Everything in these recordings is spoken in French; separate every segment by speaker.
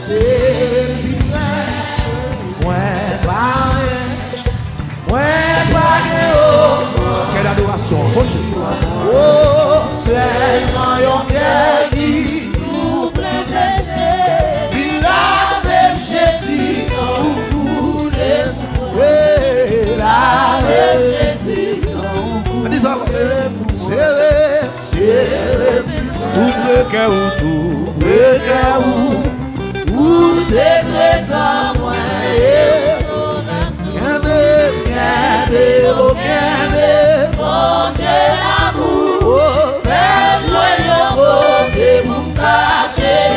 Speaker 1: c'est quelle adoration. Oh, seulement yon cœur qui
Speaker 2: Tout plein péché.
Speaker 1: il a même Jésus sans vous les la
Speaker 2: Jésus sans vous.
Speaker 1: Sere'm, tout le cœur où c'est trésor moi.
Speaker 2: Mon Dieu l'amour, fais jouer le côté pour cacher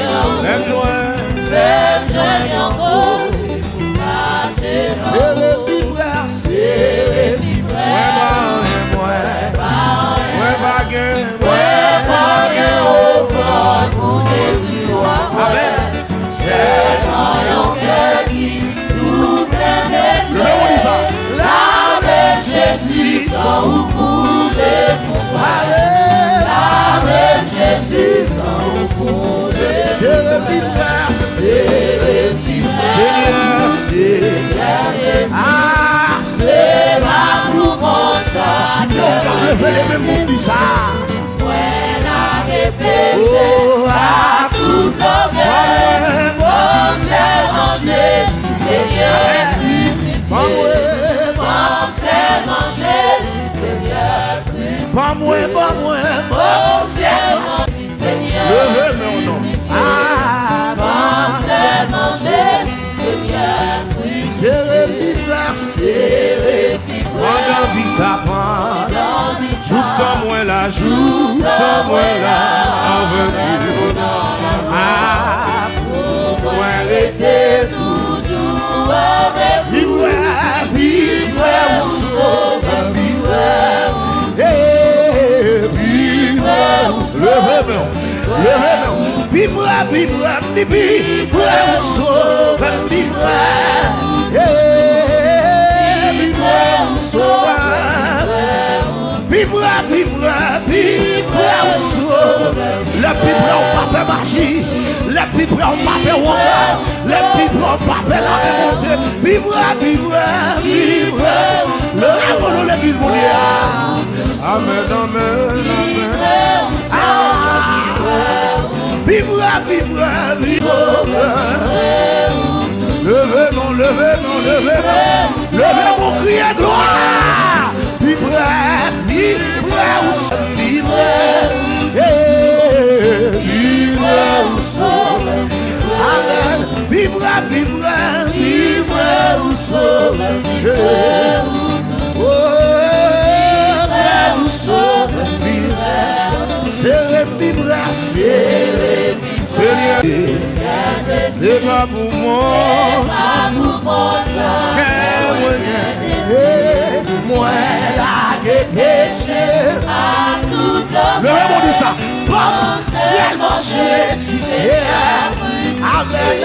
Speaker 1: Même loin,
Speaker 2: fais jouer le côté pour cacher
Speaker 1: Sere'm,
Speaker 2: Jésus sans vous couler pour parler. La même Jésus sans vous couler.
Speaker 1: Sere'm,
Speaker 2: Ah, c'est l'amour comme ça. Ouais, la péché, à tout l'orgueil. Oh, Seigneur Jésus, Seigneur, Seigneur Jésus, Seigneur,
Speaker 1: pas moi,
Speaker 2: oh, Seigneur Seigneur, Seigneur Jésus, Seigneur,
Speaker 1: Sere'm, pendant vie ça prend, joue moi la envers
Speaker 2: moi rester toujours avec vous,
Speaker 1: la Bible on pape magie, la Bible on pape wonder, la Bible on pape la remontée, Bible, le amour de l'église mondiale. Amen, amen, amen. Bible. Levez mon cri à gloire. Bible. Amen. Bible, c'est pas pour moi, moi là qui péché. Le même dit ça. Bon, seulement Jésus, c'est amen,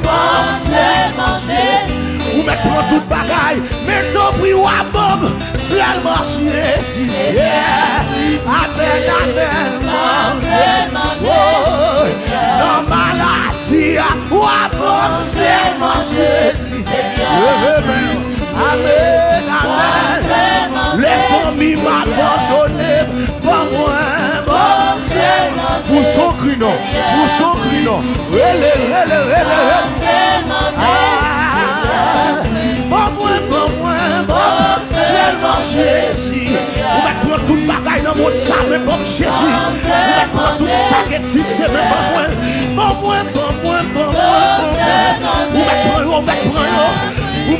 Speaker 1: bon, seulement Jésus. Ou mettre pour toute bagaille, mais ton prix ou à Bob, seulement Jésus, c'est amen, bon, seulement Jésus. Non maladie, ou à Bob, seulement Jésus, c'est amen, les familles m'abandonnent, pas moi, pour son cri non, seulement Jésus, on va prendre toute bagaille dans le monde, ça, mais bon Jésus, on va prendre tout ça qui existe, mais pas moi, on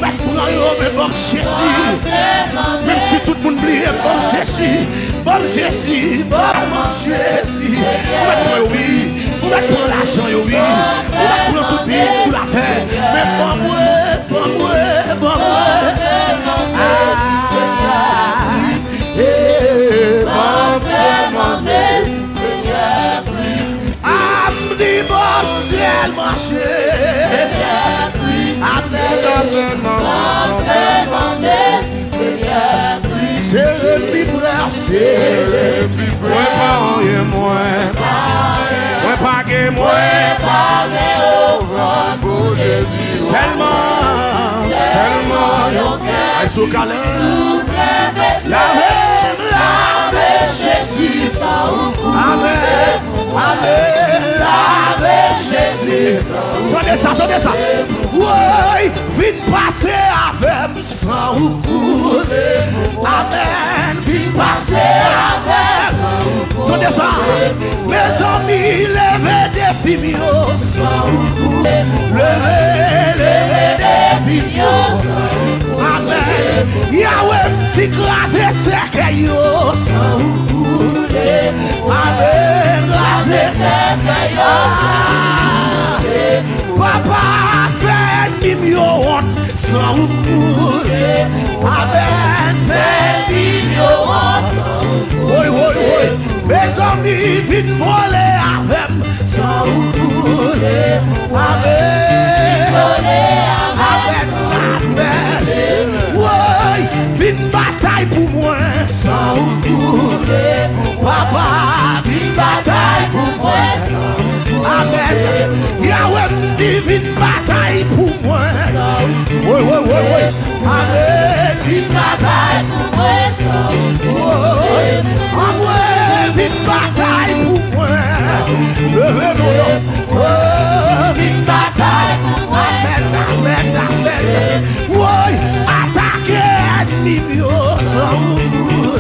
Speaker 1: va prendre, mais bon Jésus, même si tout le monde oublie, bon Jésus, on va prendre oui, on va prendre l'argent, oui, on va prendre tout pays sur la terre, mais pas moi, sous calais. La même Jésus. Amen. Amen. La Jésus. Attendez ça. Oui, viens passer avec sans recours. Amen. Viens passer avec. Attendez ça. Mes amis, levez des filles sans recours. Levez des filles. Amen. Yahweh, petit crasé cercueil sans recours. Amen. Crasé cercueil. Papa fait mimio honte sans recours. Amen. Fait mimio honte. Oui. Mes amis viennent voler avec sans recours. Amen. Amen. Oui, viennent bataille pour moi sans recours. Papa, viennent bataille pour moi. Amen. Yahweh divine bataille pour moi. Oui. Amen. Divine bataille pour moi. Amen. Divine bataille pour moi. Divine bataille pour moi. Amen. Oui, attaquez ennemi sans recours.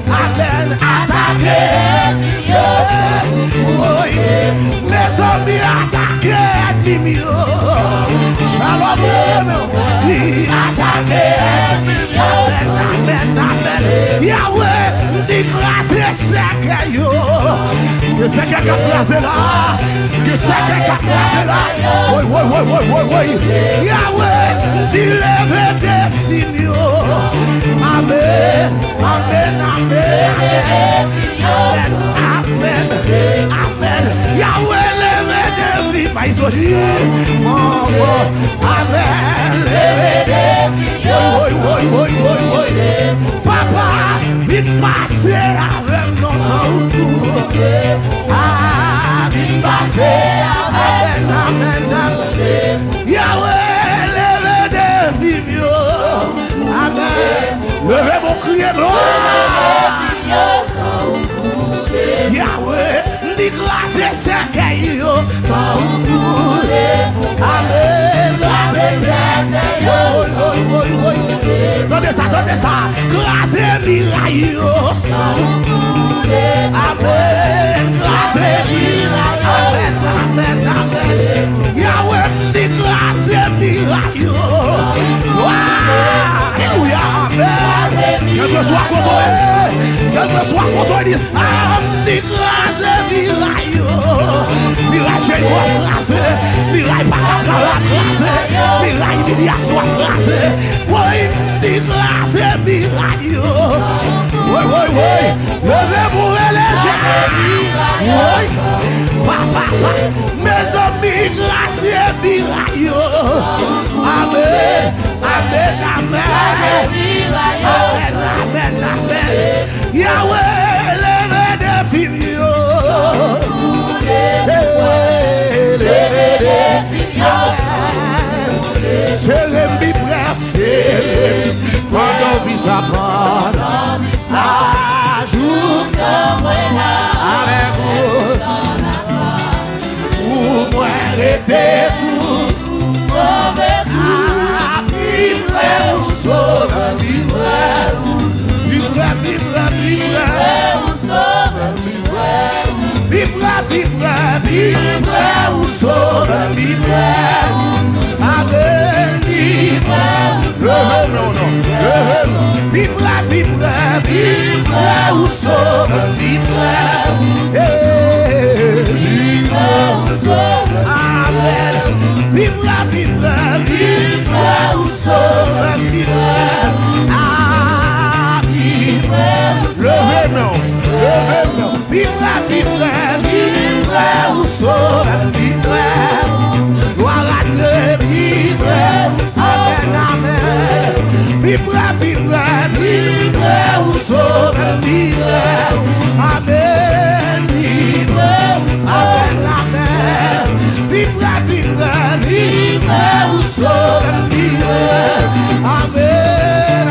Speaker 1: Amen. Attaquez. Oui, mes amis attaquez ennemi. Shalom. Oui, attaquez. Amen. Yahweh, dis grâce c'est que c'est qui a placé là. Que c'est qui a placé là. Oui. Yahweh, dis lève des signes. Amen. Yahweh, lève des signes. Mais aujourd'hui, amen. Lève des signes. Oui. Papa, vite passer avec nos entours. Vite passer avec. Amen. Yahweh, lève des signes. Amen. Levez mon cri de gloire. Yahweh, dis grâce et cercueil sans rouler. Amen. Grâce et cercueil. Donnez ça. Grâce et miraille sans rouler. Amen. Grâce et miraille. Amen. Yahweh, dis grâce et miraille. Alléluia. Amen. Quel que soit contre lui, dis grâce et miraille. Miray Jeriko grâce. Miray Pakakala grâce. Miray Médiation grâce. Oui, dis grâce et miraille. Oui. Levez pour éléger. Oui. Papa, mes amis, grâce et miraille. Amen. Yahweh, lève des filles. Sere'm bi presse, pendant vis à part, ajoute avec vous, pour moi rester tout, vivre ou sauve, vivre ou sauve, Amen. Vivre ou sauve, Amen. Vivre ou sauve, vivre ou sauve, gloire à Dieu, vivre, amen. Vivre ou sauve, amen. Vivre ou sauve, amen.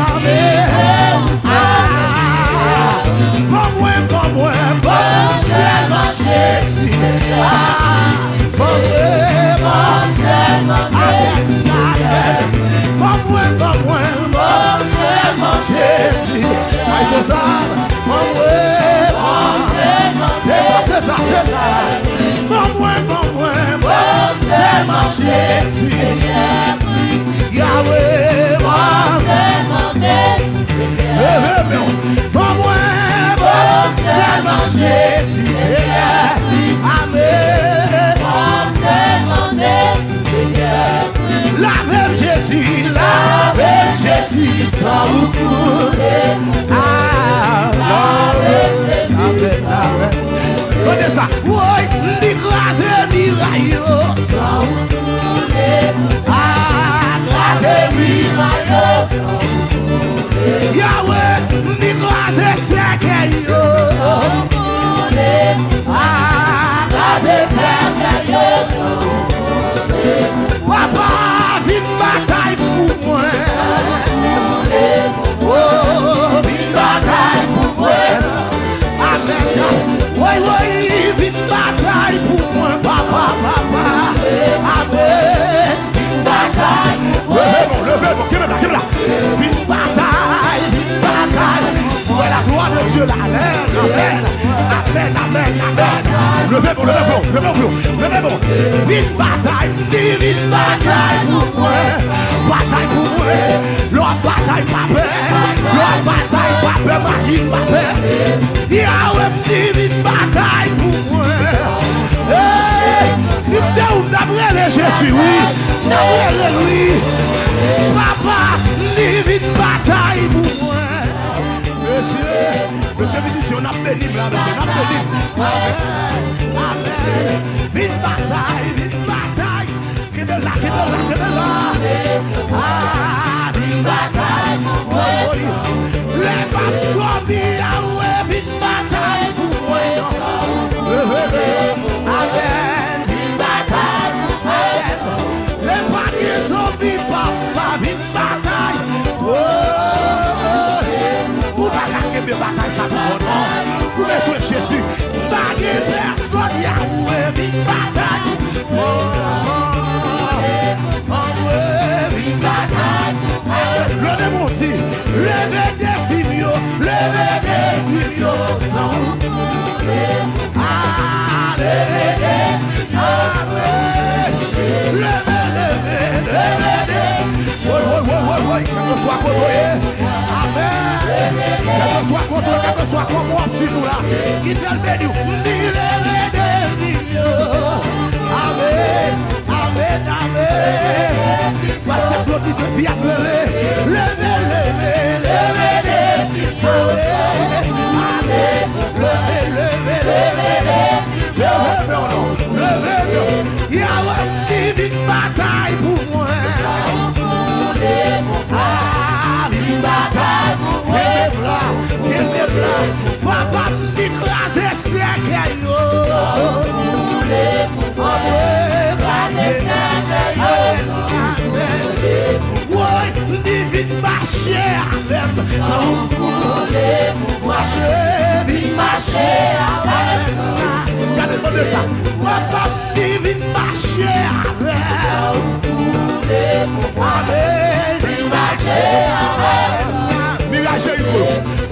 Speaker 1: Miray Jeriko,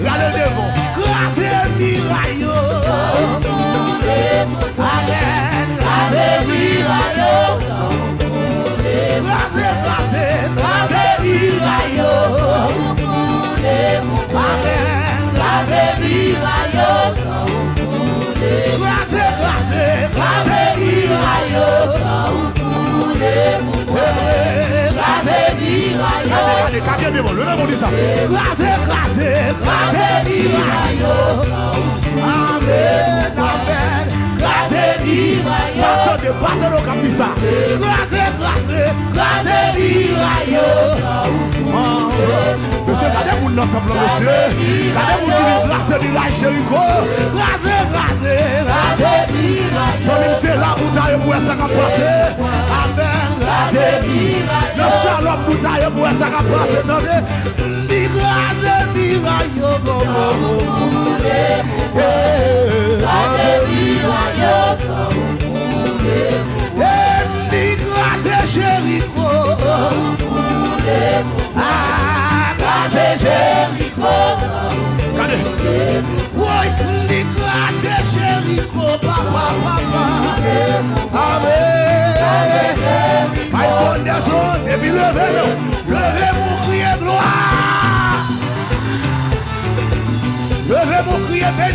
Speaker 1: là le devant, grâce et Miray, amen, grâce et Miray, grâce et Miray, amen, grâce et Miray, grâce et Miray, c'est vrai, grâce et Miray, regardez-moi, le nom dit ça, grâce et Miray, amen, amen, grâce et Miray, pardon, comme dit ça, grâce et Miray, monsieur, regardez-vous notre tableau, monsieur, regardez-vous qui dit grâce et Miray Jeriko, grâce et Miray, c'est la bouteille pour ça qui a passé, amen, grâce et Miray, le shalom bouteille pour ça qui a passé, attendez, grâce et Miray, grâce et Miray,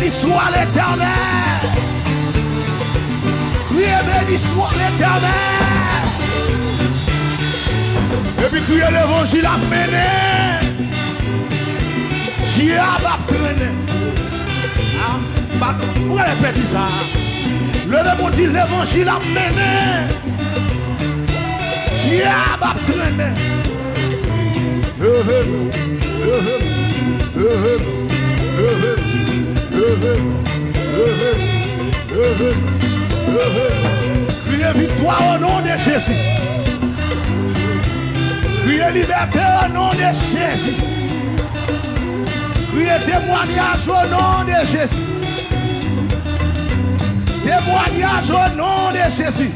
Speaker 1: béni soit l'Éternel. Criez béni soit l'Éternel. Et puis criez l'évangile à mener. Dieu va traîner. Pourquoi répéter ça? Levez-moi dit l'évangile a mené. Dieu va traîner. Levez-moi, levez-moi, levez-moi, levez-moi, levez-moi, levez-moi, levez-moi. Criez victoire au nom de Jésus. Criez liberté au nom de Jésus. Criez témoignage au nom de Jésus. Témoignage au nom de Jésus.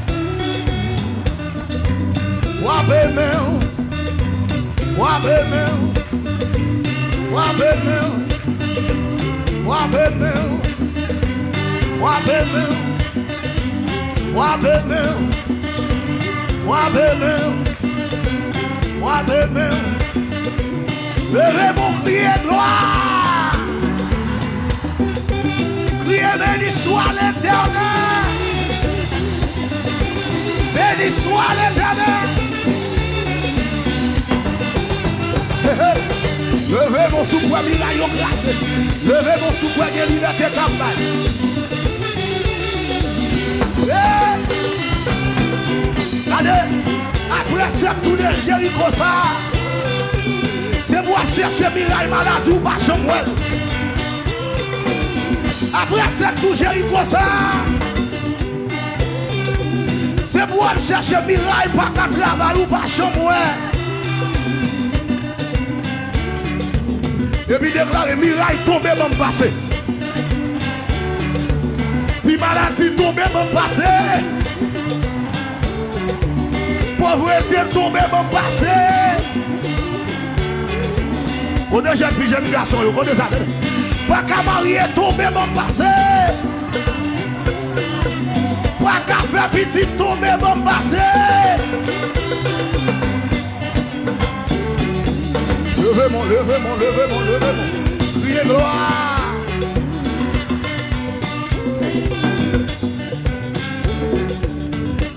Speaker 1: Wa bemeu, wa bemeu, wa bemeu, wa bemeu, wa bemeu, wa bemeu, wa bemeu, wa bemeu. Levez mon cri et gloire. Criez béni soit l'Éternel. Béni soit l'Éternel. Levez mon soukoué, Miray glacé. Levez mon soukoué, de liberté campagne. Regardez, après cette tour de Jéricho, ça, c'est moi chercher Miray maladie ou pas chambre. Après cette tour Jéricho, ça, c'est moi chercher Miray pas qu'à travailler ou pas chambre. Et puis déclarer Miray tombé bon passé. Si maladie tombé bon passé. Pauvreté tombé bon passé. On est jeune fille, jeune garçon, on connaît ça. Pas qu'à marier tombé bon passé. Pas qu'à faire petit tombé bon passé. Levez-moi, levez-moi, levez-moi, levez-moi. Criez gloire.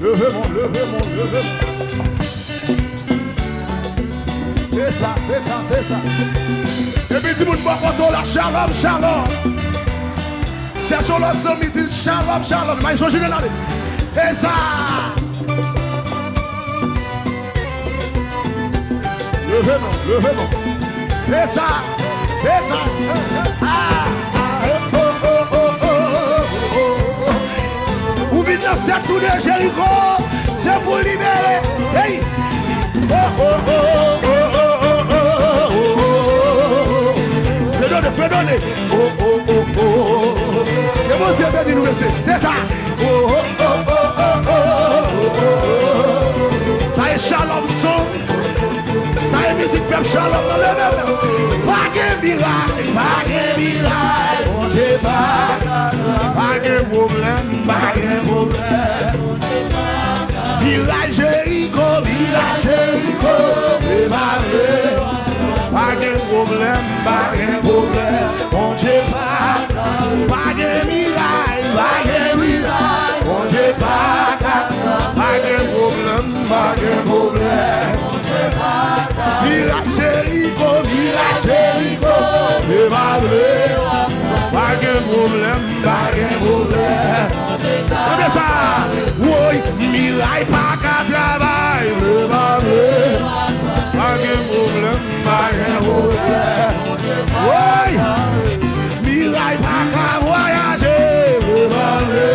Speaker 1: Levez-moi, levez-moi, levez-moi. C'est ça, c'est ça, c'est ça. Et puis si vous ne voyez pas là, shalom, shalom. Cherchons l'autre amis, disent shalom, shalom. Mais ils sont généraux. Et ça. Levez-moi, levez-moi. C'est ça, c'est ça. Ah, oh, oh, oh, oh, oh, oh. Vous venez dans cette tour de Jéricho, c'est pour libérer. Hey. Oh, oh, oh, oh, oh, oh, oh, oh. Pardonnez, pardonnez. Oh, oh, oh, oh. Et mon Dieu béni nous laisser. C'est ça. Oh, oh, oh, oh, oh, oh, oh. Ça est shalom son. Ça est musique même shalom dans le même. Pas de miracle, pas de miracle, on te bat. Pas de problème, pas de problème. Miray Jeriko, Miray Jeriko, démarré. Pas de problème, pas de problème, on te bat. Pas de miracle, pas de miracle, on te bat. Pas de problème, pas de problème. Miray Jeriko, Miray Jeriko, démarré. Pas de problème, pas de problème. Regardez ça. Oui, Miray pas qu'à travailler, démarré. Pas de problème, pas de problème. Oui, Miray pas qu'à voyager, démarré.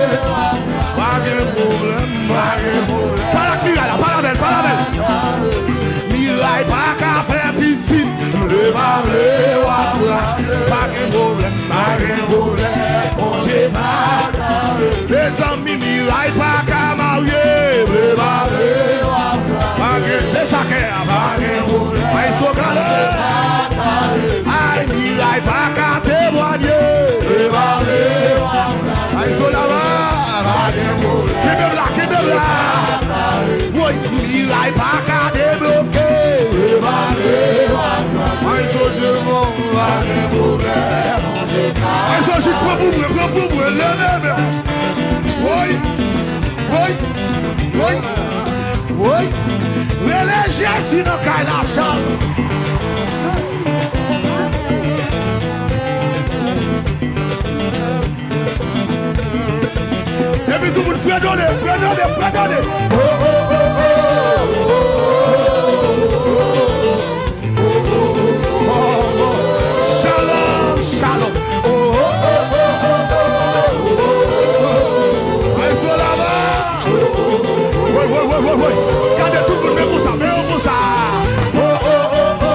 Speaker 1: Pas de problème, pas de problème. Pas la Miray là, pas la belle, pas la belle. Miray pas qu'à faire piscine, démarré. Pas de problème, pas de problème. On te bat. Les amis Miray pas qu'à marier, démarré. Relais Jésus dans la chambre. Et puis tout le monde fait donner. Oh, oh, oh, oh. Shalom, shalom. Oh, oh, oh, oh. Allez, sur là-bas. Oui. Regardez tout le monde, mais comme ça. Oh, oh, oh, oh.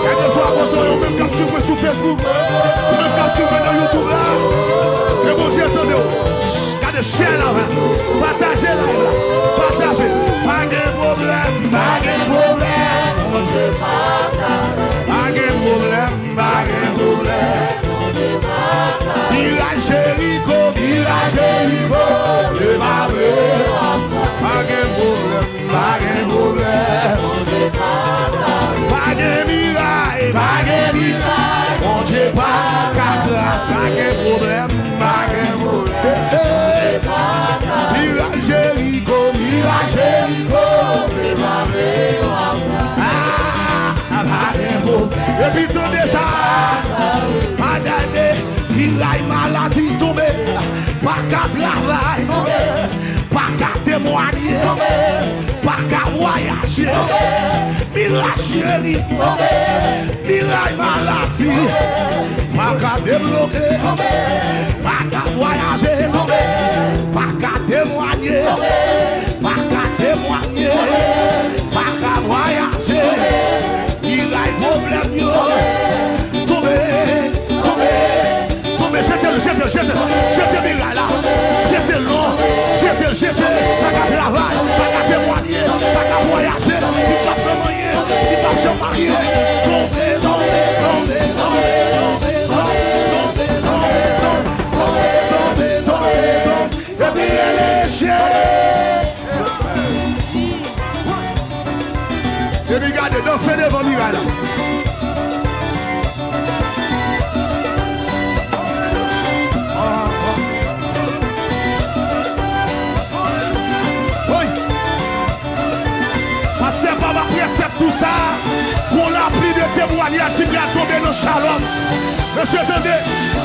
Speaker 1: Regardez sur la photo, même quand suivre sur Facebook, même quand suivre dans YouTube là. Que bon Dieu attendez. Regardez, share là, partagez là, partagez. Pas de problème. Pas de problème. Miray Jeriko, le marbre. Pas de problème. Pas de Miray. Mon Dieu, pas de grâce. Pas de problème. Miray Jeriko, le marbre. Et puis tout ça, madame, il a une maladie tombée, pas qu'à travailler, pas qu'à témoigner, pas qu'à voyager. Miray Jeriko, Miray maladie, pas qu'à débloquer, pas qu'à voyager, pas qu'à témoigner, pas qu'à voyager. Il a un problème, yo. Tombez, jetez Miray là. Jetez, pas qu'à travailler, pas qu'à témoigner, pas qu'à voyager, il va pas marier, il va se marier. Tombez, et puis les chiens. Et regardez, dansez devant Miray là. Oui. Pasteur, papa, précepte tout ça. Pour la pluie de témoignages qui vient tomber dans Shalom. Monsieur, attendez.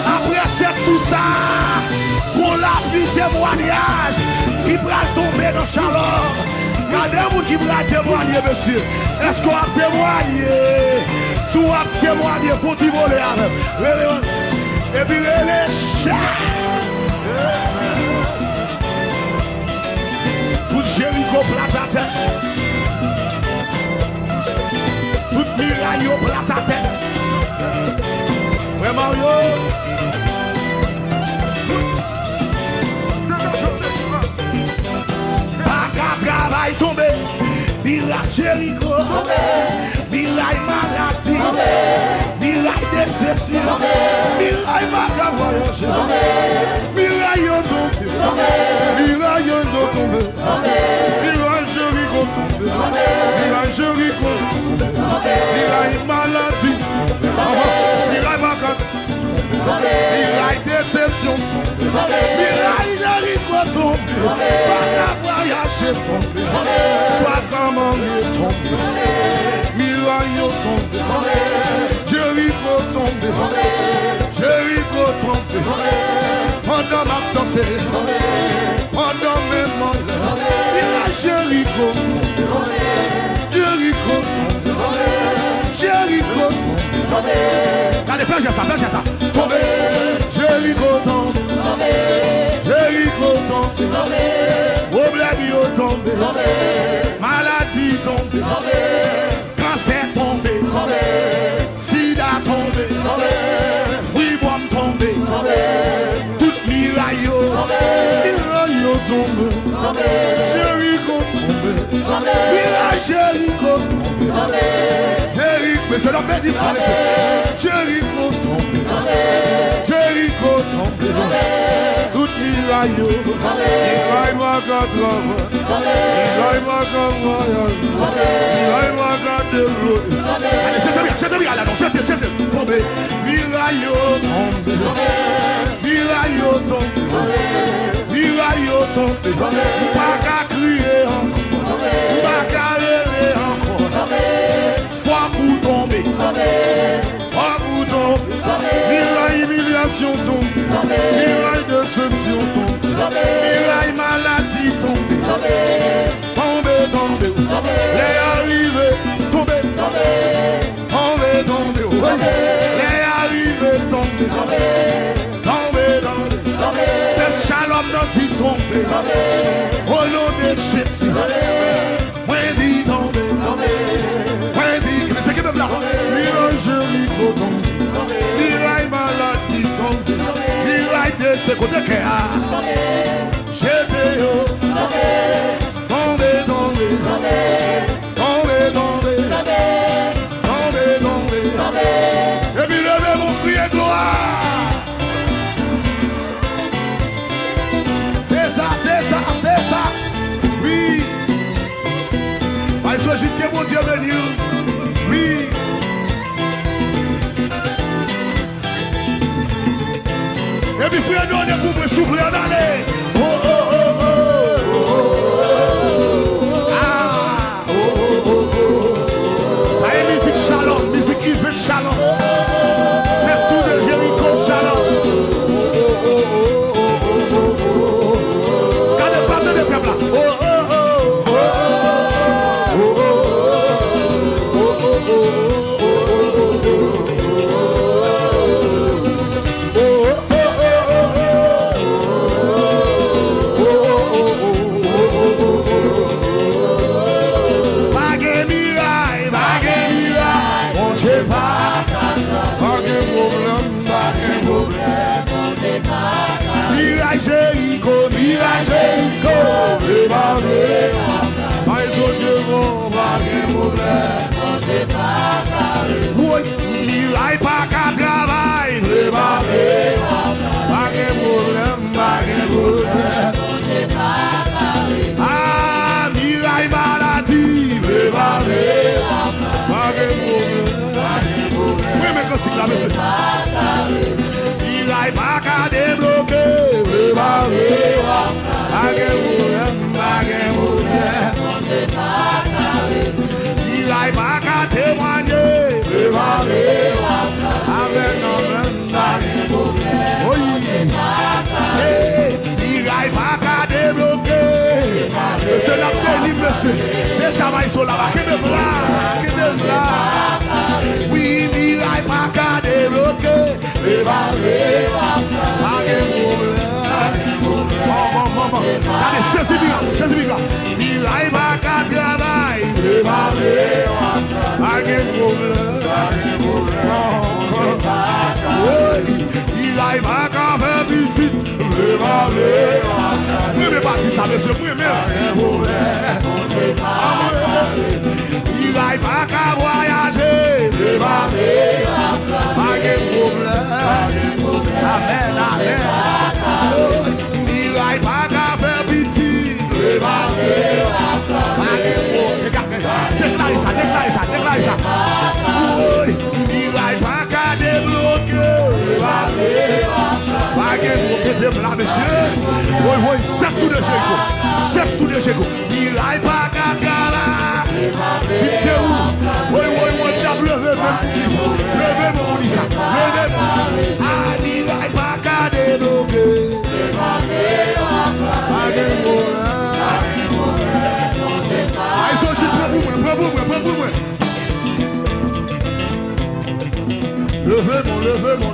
Speaker 1: Après c'est tout ça. Pour la pluie de témoignages qui vient tomber dans Shalom. Regardez-vous qui va témoigner, monsieur. Est-ce qu'on a témoigné? Si on a témoigné, pour t'y voler avec. Et puis les chats. Tout Jeriko plate à tête. Tout Miray plate à tête. Ouais, Mario. Travail tombé, Miray Jeriko, Miray maladie, Miray déception, Miray maca voyage, Miray yo tombé, Miray yo tombé, Miray Jeriko tombé, Miray Jeriko, Miray maladie, Miray maca, Miray déception, Miray Jeriko tombé, voyage tombé, pas comment il tombé, Miray tombé, Jeriko tombé, Jeriko tombé, pendant ma danse, pendant mes mollets, Miray Jeriko tombé, Jeriko tombé, Jeriko tombé, allez, fais ça, tombé, Jeriko tombé, Jeriko tombé, problème yo tombé, maladie tombé, cancer tombé, sida tombé, fruit bombe tombé, tout Miray yo tombé, Jeriko tombé, Miray Jeriko tombé, mais c'est la paix du Jeriko tombé, Jeriko tombé, tout Miray yo, Miray maca allez, jetez bien là, jetez, tombé, Miray yo tombé, Miray yo tombé, Miray yo tombé, pas qu'à crier encore, pas qu'à rêver encore. Trois coups tombés, trois coups tombés, Miray humiliation tombé, Miray déception tombé, Miray maladie tombé, tombé, les arrivés tombé, tombé, les arrivés tombé, tombé, tête shalom dans vie tombé, au nom de Jésus, moi dit tombé, moi dit, c'est qui même là, Miray Jeriko tombé, Miray maladie tombé, Miray de ce côté qui a, j'étais yo, tombé, tombé, et puis levez mon cri et gloire. C'est ça, oui. Il s'agit que mon Dieu béni, oui. Et puis frère, nous on est pour me souffler en aller. Shalom, c'est tout de Jéricho, shalom. Regardez pas de peuple là. Miray Jeriko, Miray Jeriko, mais o Dieu va Miray pas qu'à travailler, pas de problème. Ah, Miray maladie, pas de problème. Oui, mais quand c'est là, monsieur. Miray pas qu'à débloquer, pas de problème. Miray pas qu'à témoigner, avec nos Miray pas qu'à débloquer. C'est la béni, monsieur. C'est ça, va, ils sont là-bas. Qui me là. Oui, Miray pas qu'à débloquer. Pas de problème. Maman. Allez, c'est bien. Miray pas qu'à travailler. Pas de problème. Miray pas qu'à faire petite. Vous ne pas dire ça, monsieur. Miray pas qu'à voyager. Pas de problème. Amen. Miray pas qu'à faire petit. Déclarez ça. Miray pas qu'à débloquer. Pas de problème là, monsieur. Oui, c'est tout de Jeriko. Miray pas qu'à travailler. C'est où? Oui, levez mon dit ça. Ah, Miray pas qu'à débloquer. Pas de problème. Ah, ils sont juste prends pour moi. Levez mon.